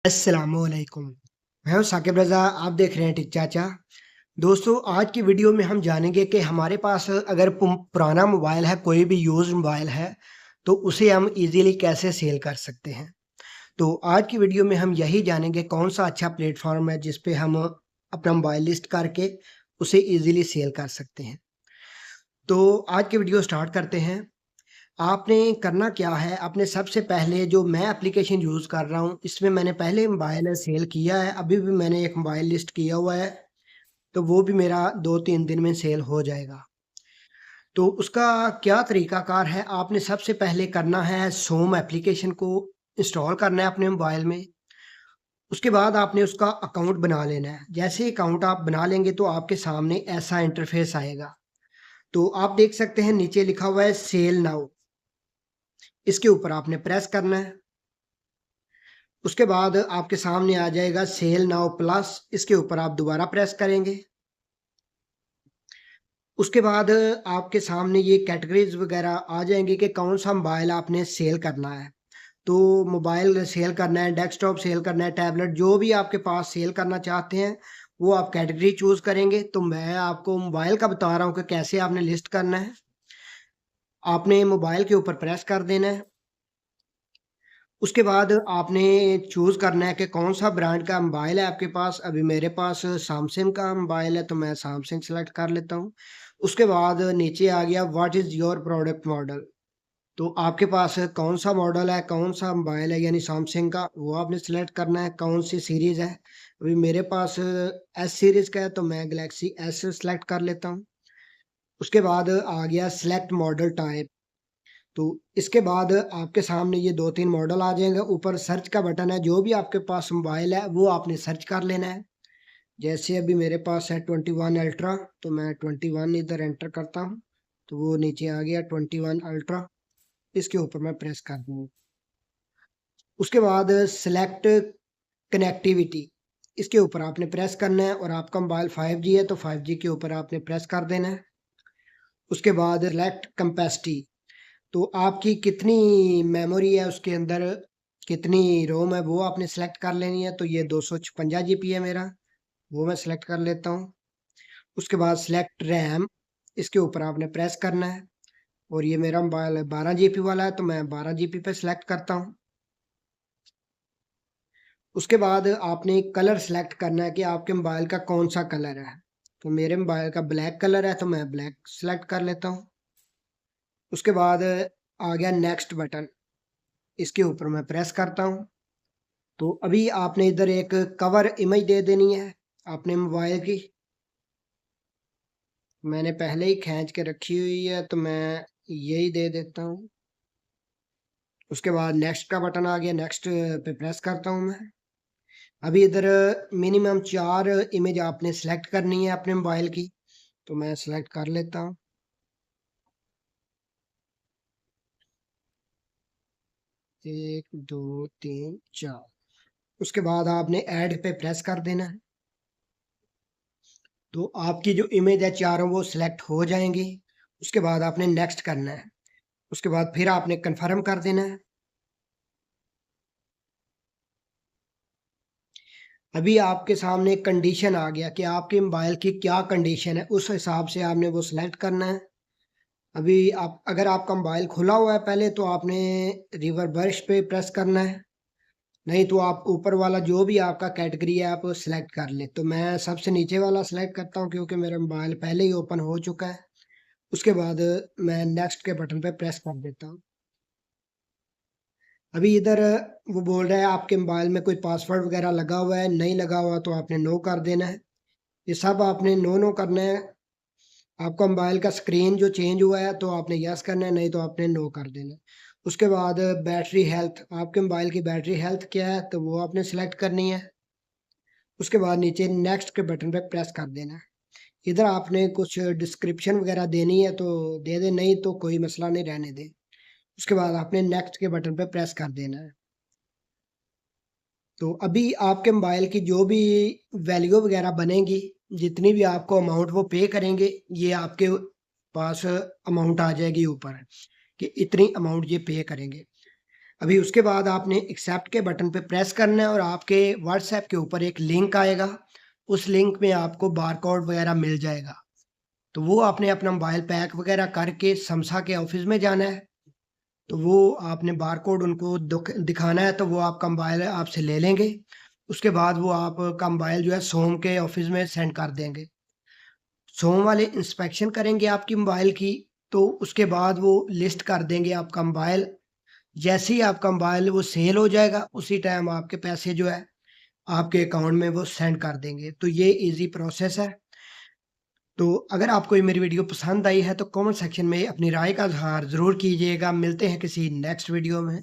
अस्सलामुअलैकुम। मैं हूँ साकिब रज़ा, आप देख रहे हैं टिक चाचा। दोस्तों, आज की वीडियो में हम जानेंगे कि हमारे पास अगर पुराना मोबाइल है, कोई भी यूज़ मोबाइल है, तो उसे हम इजीली कैसे सेल कर सकते हैं। तो आज की वीडियो में हम यही जानेंगे कौन सा अच्छा प्लेटफॉर्म है जिस पे हम अपना मोबाइल लिस्ट करके उसे इजीली सेल कर सकते हैं। तो आज की वीडियो स्टार्ट करते हैं। आपने करना क्या है, आपने सबसे पहले जो मैं एप्लीकेशन यूज़ कर रहा हूँ, इसमें मैंने पहले मोबाइल सेल किया है, अभी भी मैंने एक मोबाइल लिस्ट किया हुआ है, तो वो भी मेरा 2-3 दिन में सेल हो जाएगा। तो उसका क्या तरीकाकार है, आपने सबसे पहले करना है सोम एप्लीकेशन को इंस्टॉल करना है अपने मोबाइल में। उसके बाद आपने उसका अकाउंट बना लेना है। जैसे ही अकाउंट आप बना लेंगे तो आपके सामने ऐसा इंटरफेस आएगा। तो आप देख सकते हैं नीचे लिखा हुआ है सेल नाउ, इसके ऊपर आपने प्रेस करना है। उसके बाद आपके सामने आ जाएगा सेल नाउ प्लस, इसके ऊपर आप दोबारा प्रेस करेंगे। उसके बाद आपके सामने ये कैटेगरीज वगैरह आ जाएंगी कि कौन सा मोबाइल आपने सेल करना है। तो मोबाइल सेल करना है, डेस्कटॉप सेल करना है, टैबलेट, जो भी आपके पास सेल करना चाहते हैं वो आप कैटेगरी चूज करेंगे। तो मैं आपको मोबाइल का बता रहा हूँ कि कैसे आपने लिस्ट करना है। आपने मोबाइल के ऊपर प्रेस कर देना है। उसके बाद आपने चूज़ करना है कि कौन-सा ब्रांड का मोबाइल है आपके पास। अभी मेरे पास सैमसंग का मोबाइल है, तो मैं सैमसंग सेलेक्ट कर लेता हूँ। उसके बाद नीचे आ गया what is your product model. तो आपके पास कौन-सा मॉडल है, कौन-सा मोबाइल है यानी सैमसंग का, वो आपने सेलेक्ट करना है, कौन-सी सीरीज़ है। अभी मेरे पास एस सीरीज़ का है, तो मैं गैलेक्सी एस सेलेक्ट कर लेता हूँ। उसके बाद आ गया सेलेक्ट मॉडल टाइप। तो इसके बाद आपके सामने ये 2-3 मॉडल आ जाएँगे, ऊपर सर्च का बटन है, जो भी आपके पास मोबाइल है वो आपने सर्च कर लेना है। जैसे अभी मेरे पास है 21 अल्ट्रा, तो मैं 21 इधर एंटर करता हूँ, तो वो नीचे आ गया 21 अल्ट्रा, इसके ऊपर मैं प्रेस कर दूँ। उसके बाद सेलेक्ट कनेक्टिविटी, इसके ऊपर आपने प्रेस करना है और आपका मोबाइल 5G है, तो 5G के ऊपर आपने प्रेस कर देना है। उसके बाद सेलेक्ट कैपेसिटी, तो आपकी कितनी मेमोरी है उसके अंदर, कितनी रोम है वो आपने सेलेक्ट कर लेनी है। तो ये 256 जीबी है मेरा, वो मैं सेलेक्ट कर लेता हूँ। उसके बाद सेलेक्ट रैम, इसके ऊपर आपने प्रेस करना है और ये मेरा मोबाइल 12 जीबी वाला है, तो मैं 12 जीबी पे सेलेक्ट करता हूँ। उसके बाद आपने कलर सेलेक्ट करना है कि आपके मोबाइल का कौन सा कलर है। तो मेरे मोबाइल का ब्लैक कलर है, तो मैं ब्लैक सेलेक्ट कर लेता हूँ। उसके बाद आ गया नेक्स्ट बटन, इसके ऊपर मैं प्रेस करता हूँ। तो अभी आपने इधर एक कवर इमेज दे देनी है अपने मोबाइल की। मैंने पहले ही खींच के रखी हुई है, तो मैं यही दे देता हूँ। उसके बाद नेक्स्ट का बटन आ गया, नेक्स्ट पे प्रेस करता हूँ मैं। अभी इधर मिनिमम 4 इमेज आपने सेलेक्ट करनी है अपने मोबाइल की, तो मैं सेलेक्ट कर लेता हूँ। 1, 2, 3, 4। उसके बाद आपने ऐड पे प्रेस कर देना है। तो आपकी जो इमेज है चारों वो सिलेक्ट हो जाएंगी। उसके बाद आपने नेक्स्ट करना है। उसके बाद फिर आपने कंफर्म कर देना है। अभी आपके सामने कंडीशन आ गया कि आपके मोबाइल की क्या कंडीशन है, उस हिसाब से आपने वो सिलेक्ट करना है। अभी आप अगर आपका मोबाइल खुला हुआ है पहले, तो आपने रिवर्स पे प्रेस करना है, नहीं तो आप ऊपर वाला जो भी आपका कैटेगरी है आप सिलेक्ट कर ले। तो मैं सबसे नीचे वाला सिलेक्ट करता हूँ क्योंकि मेरा मोबाइल पहले ही ओपन हो चुका है। उसके बाद मैं नेक्स्ट के बटन पे प्रेस कर देता हूँ। अभी इधर वो बोल रहा है आपके मोबाइल में कोई पासवर्ड वगैरह लगा हुआ है, नहीं लगा हुआ तो आपने नो कर देना है। ये सब आपने नो नो करना है। आपका मोबाइल का स्क्रीन जो चेंज हुआ है तो आपने यस करना है, नहीं तो आपने नो कर देना है। उसके बाद बैटरी हेल्थ, आपके मोबाइल की बैटरी हेल्थ क्या है तो वो आपने सेलेक्ट करनी है। उसके बाद नीचे नेक्स्ट के बटन पे प्रेस कर देना है। इधर आपने कुछ डिस्क्रिप्शन वगैरह देनी है तो दे दे, नहीं तो कोई मसला नहीं, रहने दे। उसके बाद आपने नेक्स्ट के बटन पे प्रेस कर देना है। तो अभी आपके मोबाइल की जो भी वैल्यू वगैरह बनेगी, जितनी भी आपको अमाउंट वो पे करेंगे, ये आपके पास अमाउंट आ जाएगी ऊपर कि इतनी अमाउंट ये पे करेंगे। अभी उसके बाद आपने एक्सेप्ट के बटन पे प्रेस करना है और आपके व्हाट्सएप के ऊपर एक लिंक आएगा। उस लिंक में आपको बारकोड वगैरह मिल जाएगा। तो वो आपने अपना मोबाइल पैक वगैरह करके समसा के ऑफिस में जाना है। तो वो आपने बारकोड उनको दिखाना है, तो वो आपका मोबाइल आपसे ले लेंगे। उसके बाद वो आपका मोबाइल जो है सोम के ऑफिस में सेंड कर देंगे। सोम वाले इंस्पेक्शन करेंगे आपकी मोबाइल की, तो उसके बाद वो लिस्ट कर देंगे आपका मोबाइल। जैसे ही आपका मोबाइल वो सेल हो जाएगा, उसी टाइम आपके पैसे जो है आपके अकाउंट में वो सेंड कर देंगे। तो ये ईज़ी प्रोसेस है। तो अगर आपको ये मेरी वीडियो पसंद आई है तो कमेंट सेक्शन में अपनी राय का इज़हार ज़रूर कीजिएगा। मिलते हैं किसी नेक्स्ट वीडियो में।